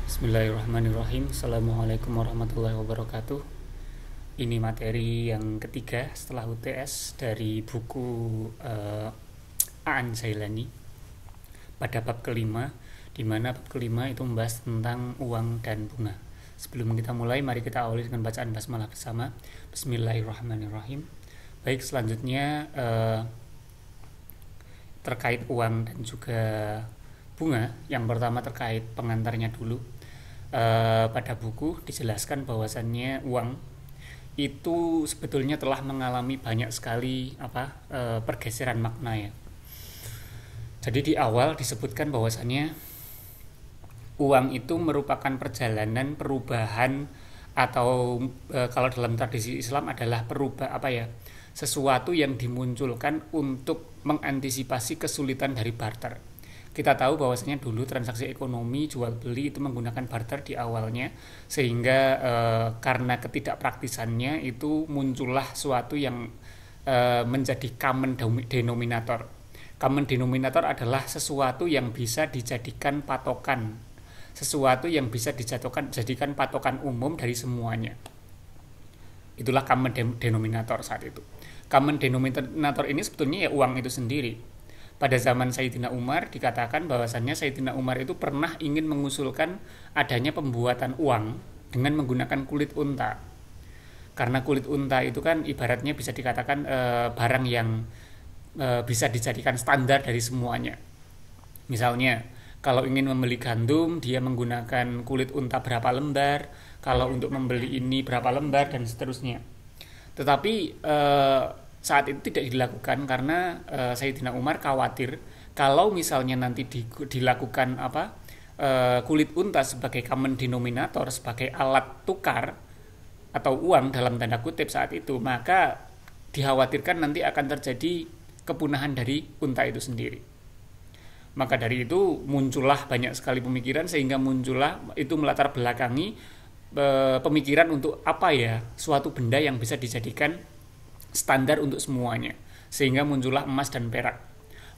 Bismillahirrahmanirrahim. Assalamualaikum warahmatullahi wabarakatuh. Ini materi yang ketiga setelah UTS dari buku Aan Zailani pada bab kelima, di mana bab kelima itu membahas tentang uang dan bunga. Sebelum kita mulai, mari kita awali dengan bacaan basmalah bersama. Bismillahirrahmanirrahim. Baik, selanjutnya terkait uang dan juga bunga. Yang pertama terkait pengantarnya dulu. Pada buku dijelaskan bahwasannya uang itu sebetulnya telah mengalami banyak sekali pergeseran makna ya. Jadi di awal disebutkan bahwasannya uang itu merupakan perjalanan perubahan atau kalau dalam tradisi Islam adalah sesuatu yang dimunculkan untuk mengantisipasi kesulitan dari barter. Kita tahu bahwasanya dulu transaksi ekonomi jual beli itu menggunakan barter di awalnya, sehingga karena ketidakpraktisannya itu muncullah suatu yang menjadi common denominator. Common denominator adalah sesuatu yang bisa dijadikan patokan, sesuatu yang bisa dijadikan patokan umum dari semuanya. Itulah common denominator saat itu. Common denominator ini sebetulnya ya uang itu sendiri. Pada zaman Sayyidina Umar dikatakan bahwasannya Sayyidina Umar itu pernah ingin mengusulkan adanya pembuatan uang dengan menggunakan kulit unta. Karena kulit unta itu kan ibaratnya bisa dikatakan barang yang bisa dijadikan standar dari semuanya. Misalnya kalau ingin membeli gandum dia menggunakan kulit unta berapa lembar, kalau untuk membeli ini berapa lembar dan seterusnya. Tetapi saat itu tidak dilakukan karena Sayyidina Umar khawatir kalau misalnya nanti dilakukan kulit unta sebagai common denominator, sebagai alat tukar atau uang dalam tanda kutip saat itu, maka dikhawatirkan nanti akan terjadi kepunahan dari unta itu sendiri. Maka dari itu muncullah banyak sekali pemikiran, sehingga muncullah itu melatar belakangi pemikiran untuk suatu benda yang bisa dijadikan standar untuk semuanya, sehingga muncullah emas dan perak.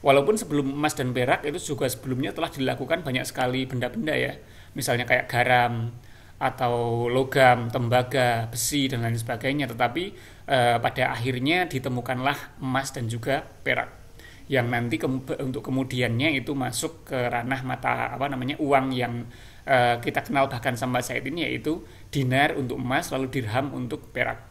Walaupun sebelum emas dan perak itu juga sebelumnya telah dilakukan banyak sekali benda-benda ya, misalnya kayak garam atau logam, tembaga, besi dan lain sebagainya. Tetapi pada akhirnya ditemukanlah emas dan juga perak, yang nanti untuk kemudiannya itu masuk ke ranah uang yang kita kenal bahkan sampai saat ini, yaitu dinar untuk emas, lalu dirham untuk perak.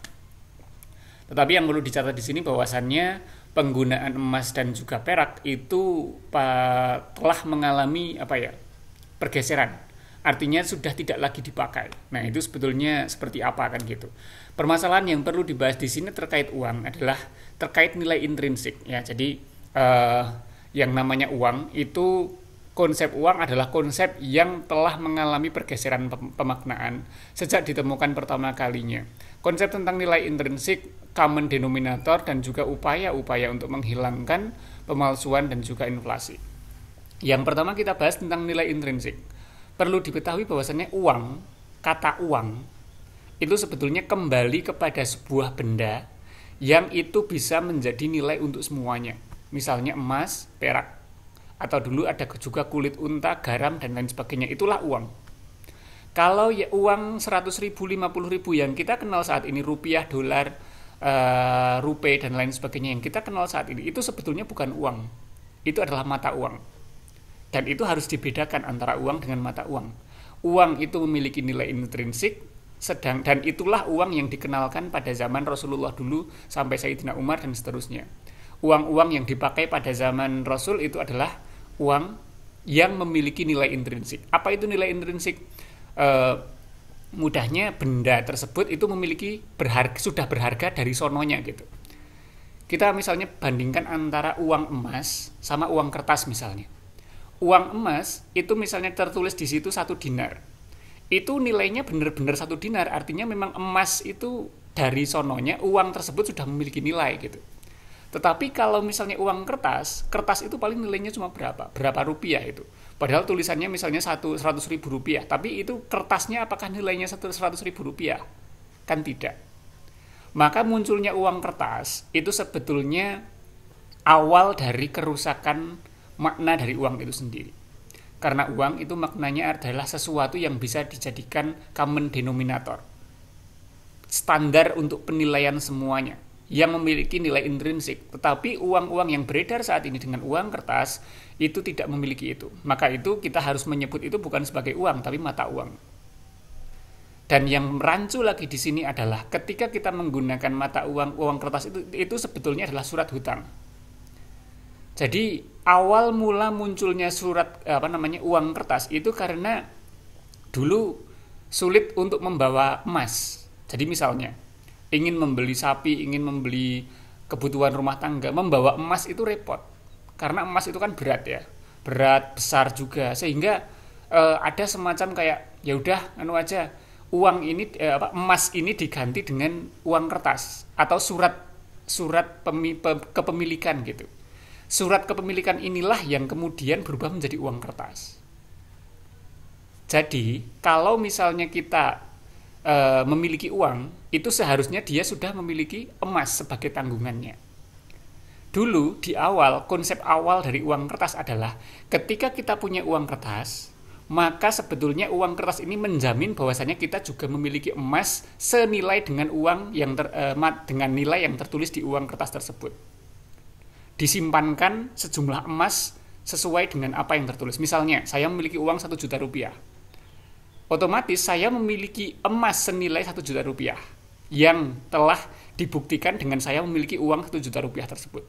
Tetapi yang perlu dicatat di sini bahwasannya penggunaan emas dan juga perak itu telah mengalami pergeseran. Artinya sudah tidak lagi dipakai. Nah, itu sebetulnya seperti apa kan gitu. Permasalahan yang perlu dibahas di sini terkait uang adalah terkait nilai intrinsik ya. Jadi yang namanya uang itu, konsep uang adalah konsep yang telah mengalami pergeseran pemaknaan sejak ditemukan pertama kalinya. Konsep tentang nilai intrinsik, common denominator, dan juga upaya-upaya untuk menghilangkan pemalsuan dan juga inflasi. Yang pertama kita bahas tentang nilai intrinsik. Perlu diketahui bahwasannya kata uang, itu sebetulnya kembali kepada sebuah benda yang itu bisa menjadi nilai untuk semuanya. Misalnya emas, perak, atau dulu ada juga kulit unta, garam, dan lain sebagainya. Itulah uang. Kalau ya uang 100.000, 50.000 yang kita kenal saat ini, rupiah, dolar, rupiah, dan lain sebagainya yang kita kenal saat ini, itu sebetulnya bukan uang. Itu adalah mata uang. Dan itu harus dibedakan antara uang dengan mata uang. Uang itu memiliki nilai intrinsik, dan itulah uang yang dikenalkan pada zaman Rasulullah dulu sampai Sayyidina Umar dan seterusnya. Uang-uang yang dipakai pada zaman Rasul itu adalah uang yang memiliki nilai intrinsik. Apa itu nilai intrinsik? Mudahnya benda tersebut itu sudah berharga dari sononya gitu. Kita misalnya bandingkan antara uang emas sama uang kertas misalnya. Uang emas itu misalnya tertulis di situ 1 dinar. Itu nilainya benar-benar 1 dinar, artinya memang emas itu dari sononya uang tersebut sudah memiliki nilai gitu. Tetapi kalau misalnya uang kertas itu paling nilainya cuma berapa rupiah itu. Padahal tulisannya misalnya 100.000 rupiah, tapi itu kertasnya apakah nilainya 100.000 rupiah? Kan tidak. Maka munculnya uang kertas itu sebetulnya awal dari kerusakan makna dari uang itu sendiri. Karena uang itu maknanya adalah sesuatu yang bisa dijadikan common denominator, standar untuk penilaian semuanya, yang memiliki nilai intrinsik. Tetapi uang-uang yang beredar saat ini dengan uang kertas itu tidak memiliki itu. Maka itu kita harus menyebut itu bukan sebagai uang, tapi mata uang. Dan yang rancu lagi di sini adalah ketika kita menggunakan mata uang kertas itu sebetulnya adalah surat hutang. Jadi awal mula munculnya uang kertas itu karena dulu sulit untuk membawa emas. Jadi misalnya ingin membeli sapi, ingin membeli kebutuhan rumah tangga, membawa emas itu repot. Karena emas itu kan berat ya. Berat, besar juga, sehingga ada semacam kayak ya udah aja uang ini emas ini diganti dengan uang kertas atau surat kepemilikan gitu. Surat kepemilikan inilah yang kemudian berubah menjadi uang kertas. Jadi, kalau misalnya kita memiliki uang, itu seharusnya dia sudah memiliki emas sebagai tanggungannya. Dulu, di awal, konsep awal dari uang kertas adalah ketika kita punya uang kertas, maka sebetulnya uang kertas ini menjamin bahwasanya kita juga memiliki emas senilai dengan uang dengan nilai yang tertulis di uang kertas tersebut. Disimpankan sejumlah emas sesuai dengan apa yang tertulis. Misalnya, saya memiliki uang 1 juta rupiah. Otomatis saya memiliki emas senilai 1 juta rupiah yang telah dibuktikan dengan saya memiliki uang 1 juta rupiah tersebut.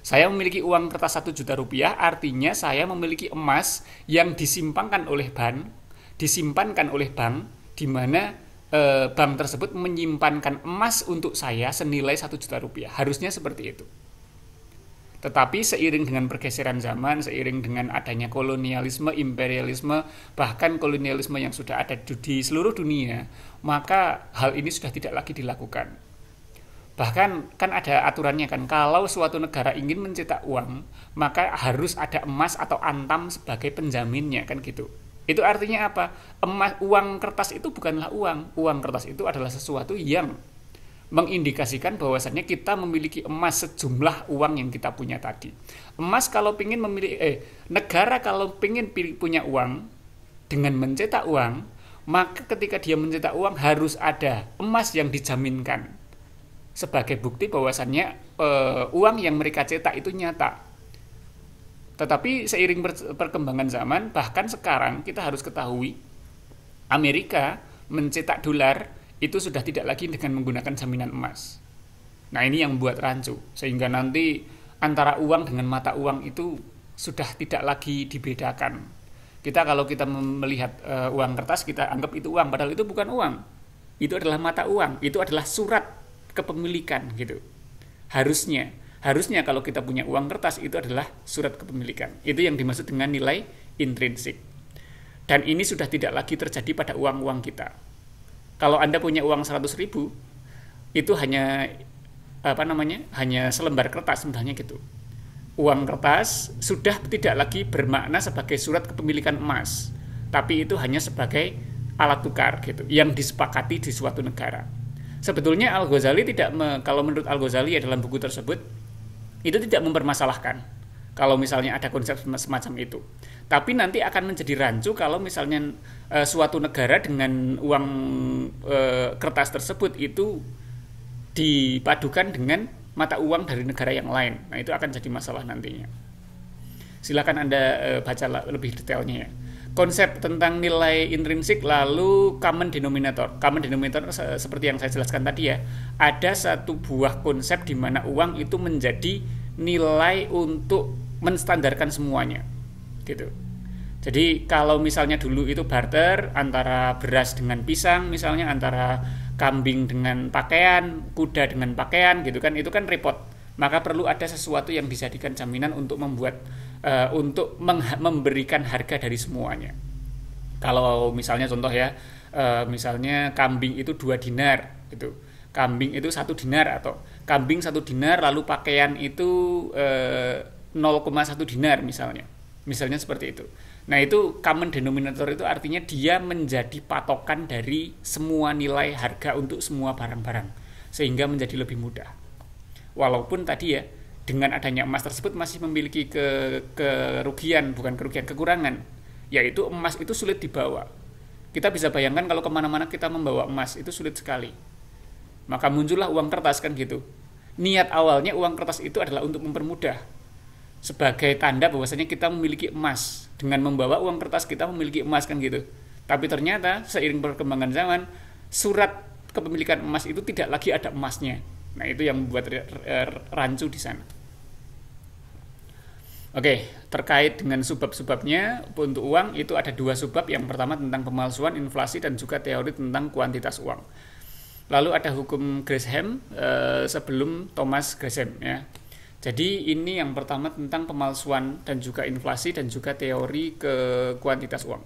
Saya memiliki uang kertas 1 juta rupiah, artinya saya memiliki emas yang disimpankan oleh bank, di mana bank tersebut menyimpankan emas untuk saya senilai 1 juta rupiah. Harusnya seperti itu. Tetapi seiring dengan pergeseran zaman, seiring dengan adanya kolonialisme, imperialisme, bahkan kolonialisme yang sudah ada di seluruh dunia, maka hal ini sudah tidak lagi dilakukan. Bahkan kan ada aturannya kan, kalau suatu negara ingin mencetak uang, maka harus ada emas atau antam sebagai penjaminnya kan gitu. Itu artinya apa? Uang kertas itu bukanlah uang. Uang kertas itu adalah sesuatu yang mengindikasikan bahwasannya kita memiliki emas sejumlah uang yang kita punya tadi. Emas kalau pingin negara kalau pingin punya uang dengan mencetak uang, maka ketika dia mencetak uang harus ada emas yang dijaminkan sebagai bukti bahwasannya uang yang mereka cetak itu nyata. Tetapi seiring perkembangan zaman, bahkan sekarang kita harus ketahui Amerika mencetak dolar itu sudah tidak lagi dengan menggunakan jaminan emas. Nah, ini yang membuat rancu, sehingga nanti antara uang dengan mata uang itu sudah tidak lagi dibedakan. Kalau kita melihat uang kertas, kita anggap itu uang, padahal itu bukan uang. Itu adalah mata uang, itu adalah surat kepemilikan gitu. Harusnya kalau kita punya uang kertas itu adalah surat kepemilikan. Itu yang dimaksud dengan nilai intrinsik. Dan ini sudah tidak lagi terjadi pada uang-uang kita. Kalau Anda punya uang 100.000, itu hanya selembar kertas sebenarnya gitu. Uang kertas sudah tidak lagi bermakna sebagai surat kepemilikan emas, tapi itu hanya sebagai alat tukar gitu, yang disepakati di suatu negara. Sebetulnya Al-Ghazali kalau menurut Al-Ghazali dalam buku tersebut, itu tidak mempermasalahkan kalau misalnya ada konsep semacam itu. Tapi nanti akan menjadi rancu kalau misalnya suatu negara dengan uang kertas tersebut itu dipadukan dengan mata uang dari negara yang lain. Nah, itu akan jadi masalah nantinya. Silakan Anda baca lebih detailnya ya. Konsep tentang nilai intrinsik lalu common denominator. Common denominator seperti yang saya jelaskan tadi ya, ada satu buah konsep di mana uang itu menjadi nilai untuk menstandarkan semuanya. Gitu. Jadi kalau misalnya dulu itu barter antara beras dengan pisang, misalnya antara kambing dengan pakaian, kuda dengan pakaian gitu kan, itu kan repot. Maka perlu ada sesuatu yang dijadikan jaminan untuk memberikan harga dari semuanya. Kalau misalnya contoh ya, misalnya kambing itu 2 dinar gitu. Kambing itu 1 dinar atau kambing 1 dinar lalu pakaian itu 0,1 dinar misalnya. Misalnya seperti itu. Nah, itu common denominator itu artinya dia menjadi patokan dari semua nilai harga untuk semua barang-barang, sehingga menjadi lebih mudah. Walaupun tadi ya, dengan adanya emas tersebut masih memiliki kerugian, bukan kerugian, kekurangan, yaitu emas itu sulit dibawa. Kita bisa bayangkan kalau kemana-mana kita membawa emas itu sulit sekali. Maka muncullah uang kertas kan gitu. Niat awalnya uang kertas itu adalah untuk mempermudah, sebagai tanda bahwasanya kita memiliki emas. Dengan membawa uang kertas kita memiliki emas kan gitu. Tapi ternyata seiring perkembangan zaman, surat kepemilikan emas itu tidak lagi ada emasnya. Nah, itu yang membuat rancu di sana. Oke, terkait dengan sebab-sebabnya untuk uang itu ada dua sebab. Yang pertama tentang pemalsuan, inflasi, dan juga teori tentang kuantitas uang. Lalu ada hukum Gresham sebelum Thomas Gresham ya. Jadi ini yang pertama tentang pemalsuan dan juga inflasi dan juga teori ke kuantitas uang.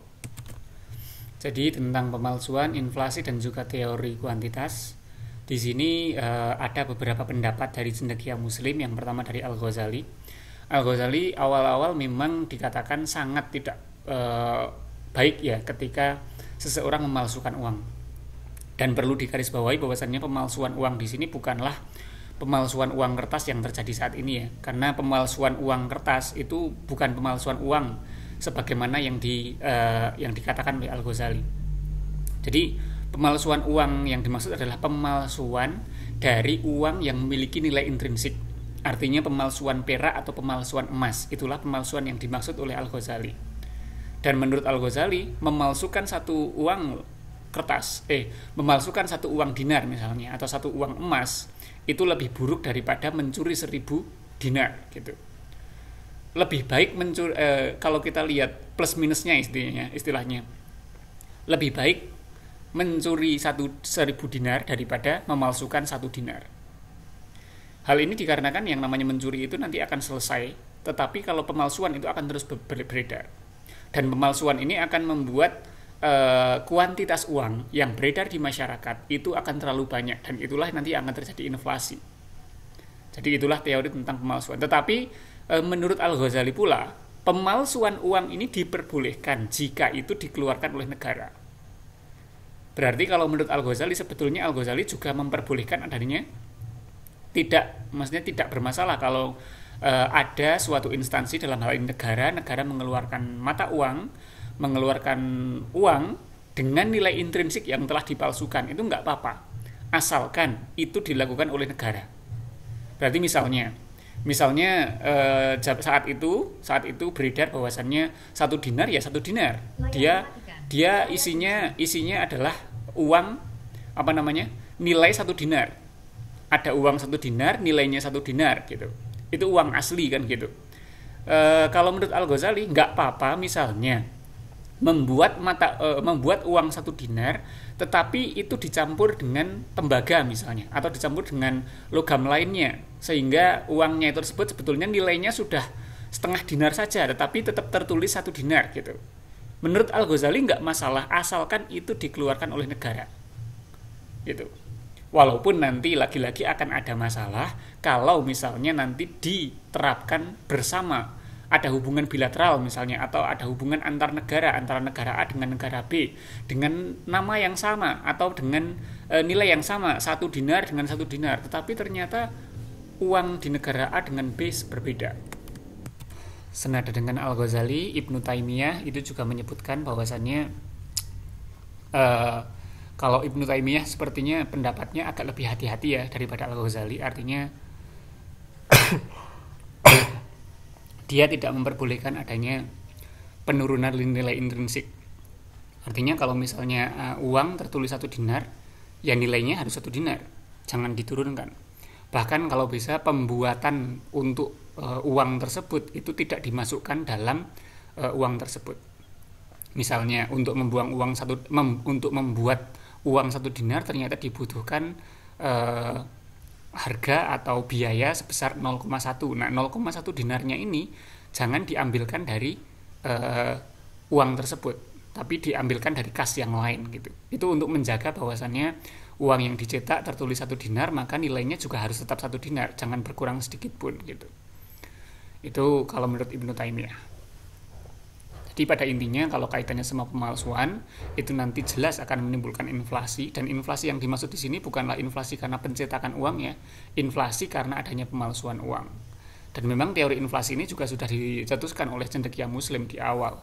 Jadi tentang pemalsuan, inflasi, dan juga teori kuantitas. Di sini ada beberapa pendapat dari cendekia Muslim. Yang pertama dari Al-Ghazali. Al-Ghazali awal-awal memang dikatakan sangat tidak baik ya ketika seseorang memalsukan uang. Dan perlu digarisbawahi bahwasannya pemalsuan uang di sini bukanlah pemalsuan uang kertas yang terjadi saat ini ya. Karena pemalsuan uang kertas itu bukan pemalsuan uang sebagaimana yang dikatakan oleh Al-Ghazali. Jadi pemalsuan uang yang dimaksud adalah pemalsuan dari uang yang memiliki nilai intrinsik. Artinya pemalsuan perak atau pemalsuan emas. Itulah pemalsuan yang dimaksud oleh Al-Ghazali. Dan menurut Al-Ghazali, memalsukan satu uang kertas, memalsukan satu uang dinar misalnya atau satu uang emas itu lebih buruk daripada mencuri 1000 dinar gitu. Lebih baik mencuri, kalau kita lihat plus minusnya istilahnya, lebih baik mencuri 1000 dinar daripada memalsukan 1 dinar. Hal ini dikarenakan yang namanya mencuri itu nanti akan selesai, tetapi kalau pemalsuan itu akan terus beredar. Dan pemalsuan ini akan membuat kuantitas uang yang beredar di masyarakat itu akan terlalu banyak, dan itulah nanti akan terjadi inflasi. Jadi itulah teori tentang pemalsuan. Tetapi menurut Al-Ghazali pula, pemalsuan uang ini diperbolehkan jika itu dikeluarkan oleh negara. Berarti kalau menurut Al-Ghazali, sebetulnya Al-Ghazali juga memperbolehkan adanya maksudnya tidak bermasalah kalau ada suatu instansi, dalam hal ini negara mengeluarkan mata uang, mengeluarkan uang dengan nilai intrinsik yang telah dipalsukan, itu nggak apa-apa, asalkan itu dilakukan oleh negara. Berarti misalnya saat itu beredar bahwasannya 1 dinar ya 1 dinar, dia isinya adalah uang nilai 1 dinar, ada uang 1 dinar nilainya 1 dinar gitu, itu uang asli kan gitu. Kalau menurut Al-Ghazali nggak apa-apa misalnya membuat uang 1 dinar tetapi itu dicampur dengan tembaga misalnya, atau dicampur dengan logam lainnya, sehingga uangnya tersebut sebetulnya nilainya sudah setengah dinar saja tetapi tetap tertulis 1 dinar gitu. Menurut Al-Ghazali nggak masalah asalkan itu dikeluarkan oleh negara gitu. Walaupun nanti lagi-lagi akan ada masalah kalau misalnya nanti diterapkan bersama, ada hubungan bilateral misalnya, atau ada hubungan antar negara, antara negara A dengan negara B dengan nama yang sama atau dengan nilai yang sama, 1 dinar dengan 1 dinar, tetapi ternyata uang di negara A dengan B berbeda. Senada dengan Al-Ghazali, Ibnu Taimiyah itu juga menyebutkan bahwasannya kalau Ibnu Taimiyah sepertinya pendapatnya agak lebih hati-hati ya daripada Al-Ghazali, artinya dia tidak memperbolehkan adanya penurunan nilai intrinsik. Artinya kalau misalnya uang tertulis 1 dinar, ya nilainya harus 1 dinar, jangan diturunkan. Bahkan kalau bisa pembuatan untuk uang tersebut itu tidak dimasukkan dalam uang tersebut. Misalnya untuk membuat uang 1 dinar ternyata dibutuhkan harga atau biaya sebesar 0,1. Nah, 0,1 dinarnya ini jangan diambilkan dari uang tersebut, tapi diambilkan dari kas yang lain gitu. Itu untuk menjaga bahwasannya uang yang dicetak tertulis 1 dinar, maka nilainya juga harus tetap 1 dinar, jangan berkurang sedikit pun gitu. Itu kalau menurut Ibnu Taimiyah. Jadi pada intinya kalau kaitannya sama pemalsuan itu nanti jelas akan menimbulkan inflasi, dan inflasi yang dimaksud di sini bukanlah inflasi karena pencetakan uang ya, inflasi karena adanya pemalsuan uang. Dan memang teori inflasi ini juga sudah dicetuskan oleh cendekia Muslim di awal.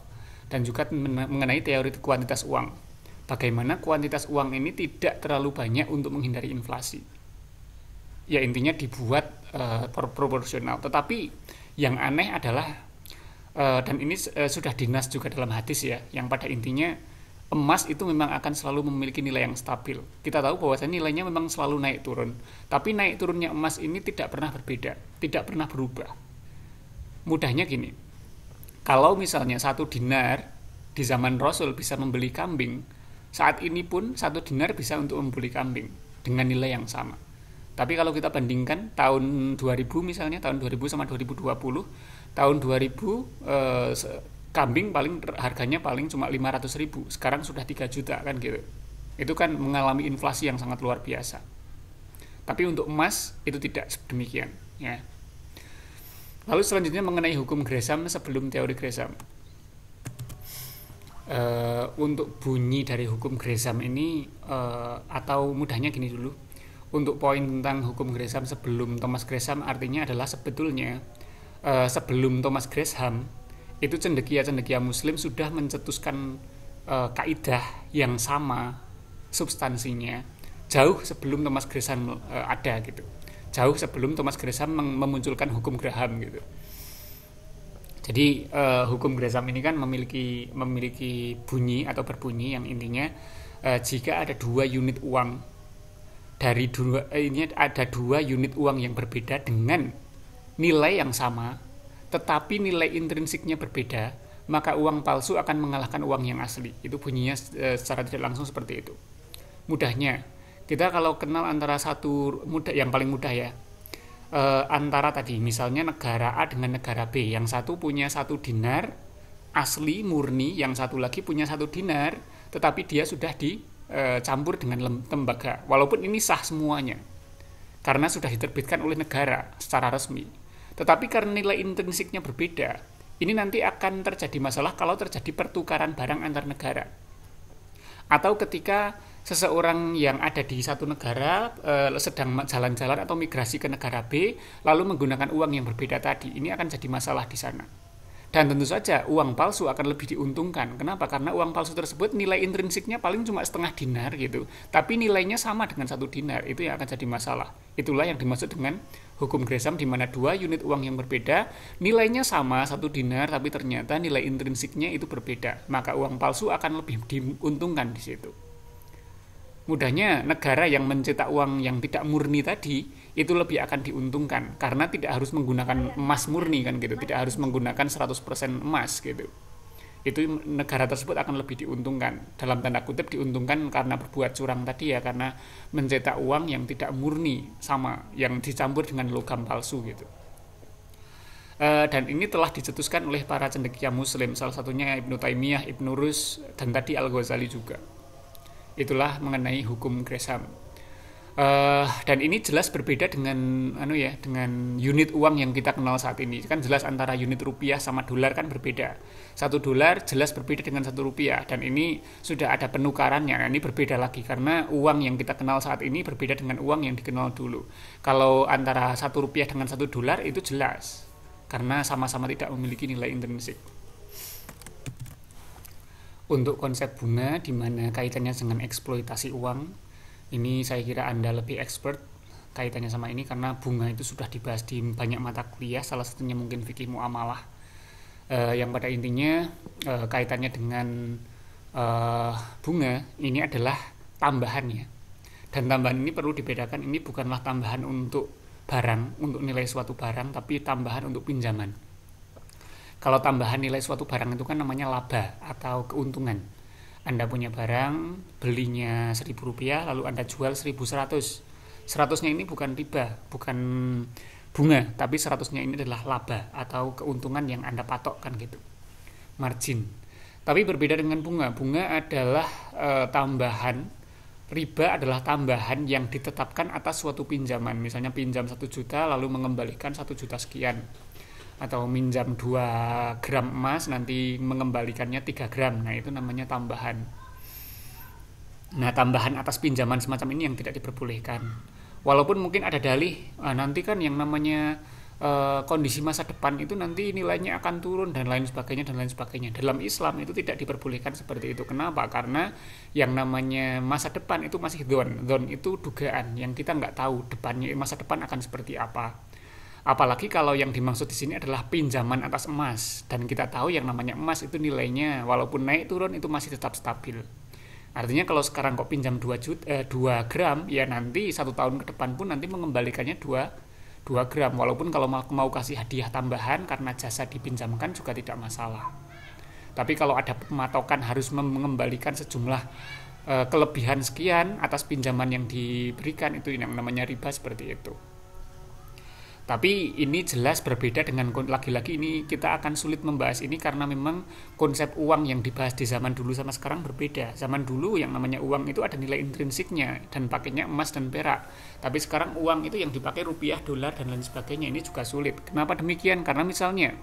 Dan juga mengenai teori kuantitas uang. Bagaimana kuantitas uang ini tidak terlalu banyak untuk menghindari inflasi. Ya intinya dibuat proporsional. Tetapi yang aneh adalah, dan ini sudah dinas juga dalam hadis ya, yang pada intinya emas itu memang akan selalu memiliki nilai yang stabil. Kita tahu bahwasanya nilainya memang selalu naik turun. Tapi naik turunnya emas ini tidak pernah berbeda, tidak pernah berubah. Mudahnya gini, kalau misalnya 1 dinar di zaman Rasul bisa membeli kambing, saat ini pun 1 dinar bisa untuk membeli kambing dengan nilai yang sama. Tapi kalau kita bandingkan tahun 2000 misalnya, tahun 2000 sama 2020, tahun 2000 kambing harganya paling cuma 500.000, sekarang sudah 3 juta kan gitu. Itu kan mengalami inflasi yang sangat luar biasa. Tapi untuk emas itu tidak demikian ya. Lalu selanjutnya mengenai hukum Gresham sebelum teori Gresham. Untuk bunyi dari hukum Gresham ini, atau mudahnya gini dulu, untuk poin tentang hukum Gresham sebelum Thomas Gresham artinya adalah sebetulnya sebelum Thomas Gresham itu cendekia Muslim sudah mencetuskan kaidah yang sama substansinya jauh sebelum Thomas Gresham ada gitu, jauh sebelum Thomas Gresham memunculkan hukum Graham gitu. Jadi hukum Gresham ini kan memiliki bunyi atau berbunyi yang intinya jika ada 2 unit uang ini ada 2 unit uang yang berbeda dengan nilai yang sama, tetapi nilai intrinsiknya berbeda, maka uang palsu akan mengalahkan uang yang asli. Itu bunyinya secara tidak langsung seperti itu. Mudahnya, kita kalau kenal antara yang paling mudah ya, antara tadi misalnya negara A dengan negara B, yang satu punya 1 dinar asli murni, yang satu lagi punya 1 dinar tetapi dia sudah dicampur dengan tembaga, walaupun ini sah semuanya karena sudah diterbitkan oleh negara secara resmi, tetapi karena nilai intrinsiknya berbeda, ini nanti akan terjadi masalah kalau terjadi pertukaran barang antar negara, atau ketika seseorang yang ada di satu negara sedang jalan-jalan atau migrasi ke negara B lalu menggunakan uang yang berbeda tadi, ini akan jadi masalah di sana. Dan tentu saja uang palsu akan lebih diuntungkan. Kenapa? Karena uang palsu tersebut nilai intrinsiknya paling cuma setengah dinar gitu, tapi nilainya sama dengan 1 dinar, itu yang akan jadi masalah. Itulah yang dimaksud dengan hukum Gresham, di mana 2 unit uang yang berbeda nilainya sama 1 dinar, tapi ternyata nilai intrinsiknya itu berbeda, maka uang palsu akan lebih diuntungkan di situ. Mudahnya, negara yang mencetak uang yang tidak murni tadi itu lebih akan diuntungkan karena tidak harus menggunakan emas murni kan gitu, tidak harus menggunakan 100% emas gitu. Itu negara tersebut akan lebih diuntungkan, dalam tanda kutip diuntungkan karena berbuat curang tadi ya, karena mencetak uang yang tidak murni sama yang dicampur dengan logam palsu gitu. Dan ini telah dicetuskan oleh para cendekia Muslim, salah satunya Ibnu Taimiyah, Ibnu Rus, dan tadi Al-Ghazali juga. Itulah mengenai hukum Gresham. Dan ini jelas berbeda dengan dengan unit uang yang kita kenal saat ini. Kan jelas antara unit rupiah sama dolar kan berbeda. 1 dolar jelas berbeda dengan 1 rupiah, dan ini sudah ada penukarannya. Nah, ini berbeda lagi karena uang yang kita kenal saat ini berbeda dengan uang yang dikenal dulu. Kalau antara 1 rupiah dengan 1 dolar itu jelas karena sama-sama tidak memiliki nilai intrinsik. Untuk konsep bunga, di mana kaitannya dengan eksploitasi uang, ini saya kira Anda lebih expert kaitannya sama ini karena bunga itu sudah dibahas di banyak mata kuliah, salah satunya mungkin fikih muamalah, yang pada intinya kaitannya dengan bunga ini adalah tambahannya. Dan tambahan ini perlu dibedakan, ini bukanlah tambahan untuk barang, untuk nilai suatu barang, tapi tambahan untuk pinjaman. Kalau tambahan nilai suatu barang itu kan namanya laba atau keuntungan. Anda punya barang, belinya Rp1.000, lalu Anda jual 1.100. 100-nya ini bukan riba, bukan bunga, tapi 100-nya ini adalah laba atau keuntungan yang Anda patokkan gitu, margin. Tapi berbeda dengan bunga. Bunga adalah tambahan, riba adalah tambahan yang ditetapkan atas suatu pinjaman. Misalnya pinjam 1 juta lalu mengembalikan 1 juta sekian. Atau minjam 2 gram emas nanti mengembalikannya 3 gram. Nah, itu namanya tambahan. Nah, tambahan atas pinjaman semacam ini yang tidak diperbolehkan. Walaupun mungkin ada dalih, nanti kan yang namanya kondisi masa depan itu nanti nilainya akan turun dan lain sebagainya dan lain sebagainya. Dalam Islam itu tidak diperbolehkan seperti itu. Kenapa? Karena yang namanya masa depan itu masih dzon itu dugaan yang kita nggak tahu depannya masa depan akan seperti apa. Apalagi kalau yang dimaksud di sini adalah pinjaman atas emas, dan kita tahu yang namanya emas itu nilainya walaupun naik turun itu masih tetap stabil. Artinya kalau sekarang kok pinjam 2 gram, ya nanti 1 tahun ke depan pun nanti mengembalikannya 2 gram, walaupun kalau mau kasih hadiah tambahan karena jasa dipinjamkan juga tidak masalah. Tapi kalau ada pematokan harus mengembalikan sejumlah kelebihan sekian atas pinjaman yang diberikan, itu yang namanya riba seperti itu. Tapi ini jelas berbeda dengan, lagi-lagi ini kita akan sulit membahas ini karena memang konsep uang yang dibahas di zaman dulu sama sekarang berbeda. Zaman dulu yang namanya uang itu ada nilai intrinsiknya dan pakainya emas dan perak. Tapi sekarang uang itu yang dipakai rupiah, dolar dan lain sebagainya, ini juga sulit. Kenapa demikian? Karena misalnya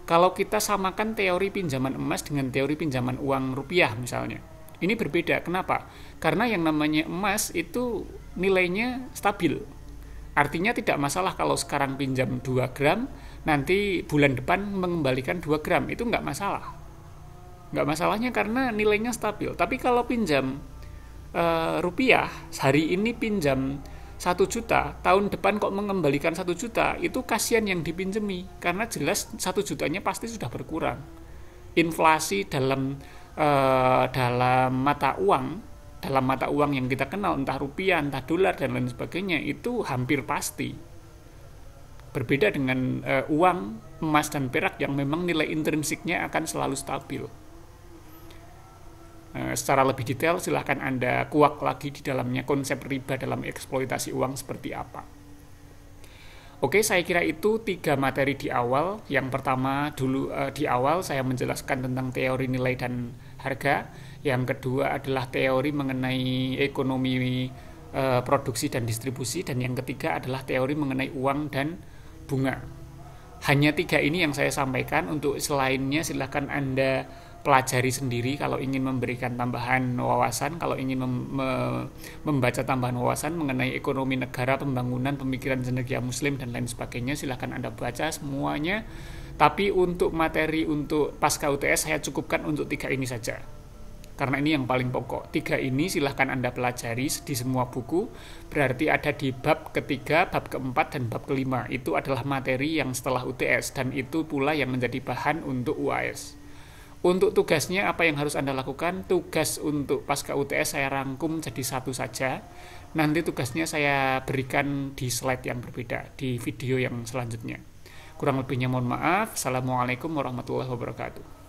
kalau kita samakan teori pinjaman emas dengan teori pinjaman uang rupiah misalnya, ini berbeda. Kenapa? Karena yang namanya emas itu nilainya stabil. Artinya tidak masalah kalau sekarang pinjam 2 gram, nanti bulan depan mengembalikan 2 gram, itu nggak masalah. Nggak masalahnya karena nilainya stabil. Tapi kalau pinjam rupiah, hari ini pinjam 1 juta, tahun depan kok mengembalikan 1 juta, itu kasihan yang dipinjemi. Karena jelas 1 jutanya pasti sudah berkurang. Inflasi dalam mata uang yang kita kenal, entah rupiah, entah dolar dan lain sebagainya, itu hampir pasti. Berbeda dengan uang emas dan perak yang memang nilai intrinsiknya akan selalu stabil. Secara lebih detail silahkan Anda kuak lagi di dalamnya konsep riba dalam eksploitasi uang seperti apa. Oke, saya kira itu 3 materi di awal. Yang pertama dulu di awal saya menjelaskan tentang teori nilai dan harga. Yang kedua adalah teori mengenai ekonomi produksi dan distribusi, dan yang ketiga adalah teori mengenai uang dan bunga. Hanya 3 ini yang saya sampaikan. Untuk selainnya silahkan Anda pelajari sendiri kalau ingin memberikan tambahan wawasan, kalau ingin membaca tambahan wawasan mengenai ekonomi negara, pembangunan, pemikiran cendekia muslim dan lain sebagainya, silahkan Anda baca semuanya. Tapi untuk materi untuk pasca UTS saya cukupkan untuk 3 ini saja, karena ini yang paling pokok. 3 ini silahkan Anda pelajari di semua buku. Berarti ada di bab ketiga, bab keempat, dan bab kelima. Itu adalah materi yang setelah UTS, dan itu pula yang menjadi bahan untuk UAS. Untuk tugasnya apa yang harus Anda lakukan? Tugas untuk pasca UTS saya rangkum jadi 1 saja. Nanti tugasnya saya berikan di slide yang berbeda di video yang selanjutnya. Kurang lebihnya mohon maaf. Assalamualaikum warahmatullahi wabarakatuh.